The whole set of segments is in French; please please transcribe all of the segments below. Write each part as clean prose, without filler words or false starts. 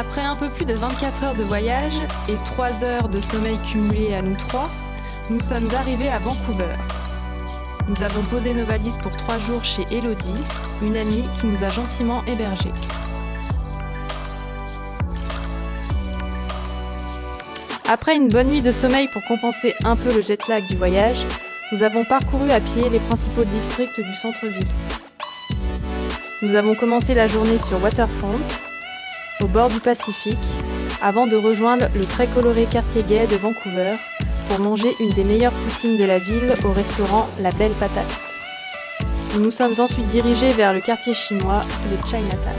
Après un peu plus de 24 heures de voyage et 3 heures de sommeil cumulé à nous trois, nous sommes arrivés à Vancouver. Nous avons posé nos valises pour 3 jours chez Elodie, une amie qui nous a gentiment hébergés. Après une bonne nuit de sommeil pour compenser un peu le jet lag du voyage, nous avons parcouru à pied les principaux districts du centre-ville. Nous avons commencé la journée sur Waterfront, au bord du Pacifique, avant de rejoindre le très coloré quartier gay de Vancouver pour manger une des meilleures poutines de la ville au restaurant La Belle Patate. Nous nous sommes ensuite dirigés vers le quartier chinois, le Chinatown.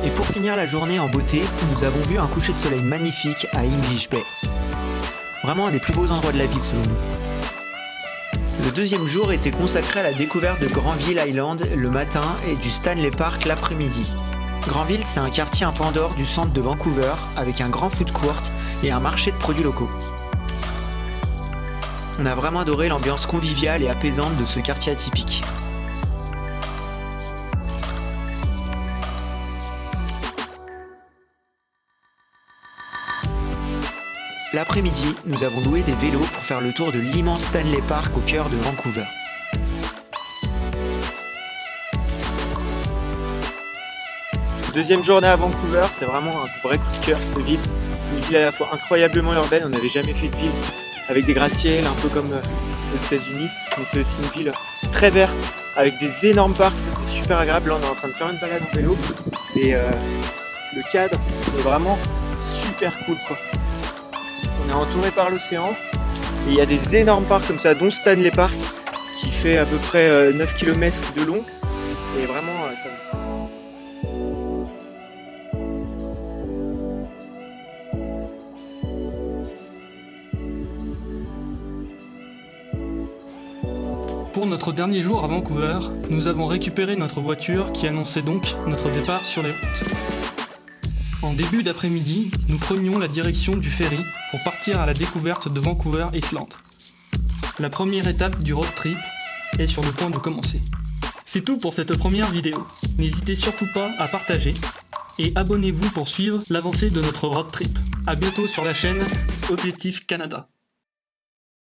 Et pour finir la journée en beauté, nous avons vu un coucher de soleil magnifique à English Bay. Vraiment un des plus beaux endroits de la ville selon nous. Le deuxième jour était consacré à la découverte de Granville Island le matin et du Stanley Park l'après-midi. Granville, c'est un quartier un peu en dehors du centre de Vancouver avec un grand food court et un marché de produits locaux. On a vraiment adoré l'ambiance conviviale et apaisante de ce quartier atypique. L'après-midi, nous avons loué des vélos pour faire le tour de l'immense Stanley Park au cœur de Vancouver. Deuxième journée à Vancouver, c'est vraiment un vrai coup de cœur cette ville. Une ville à la fois incroyablement urbaine, on n'avait jamais fait de ville avec des gratte-ciels, un peu comme aux États-Unis, mais c'est aussi une ville très verte avec des énormes parcs, c'est super agréable. Là on est en train de faire une balade en vélo et le cadre est vraiment super cool quoi. On est entouré par l'océan et il y a des énormes parcs comme ça, dont Stanley Park qui fait à peu près 9 km de long et vraiment ça me... Pour notre dernier jour à Vancouver, nous avons récupéré notre voiture qui annonçait donc notre départ sur les routes. En début d'après-midi, nous prenions la direction du ferry pour partir à la découverte de Vancouver Island. La première étape du road trip est sur le point de commencer. C'est tout pour cette première vidéo. N'hésitez surtout pas à partager et abonnez-vous pour suivre l'avancée de notre road trip. A bientôt sur la chaîne Objectif Canada.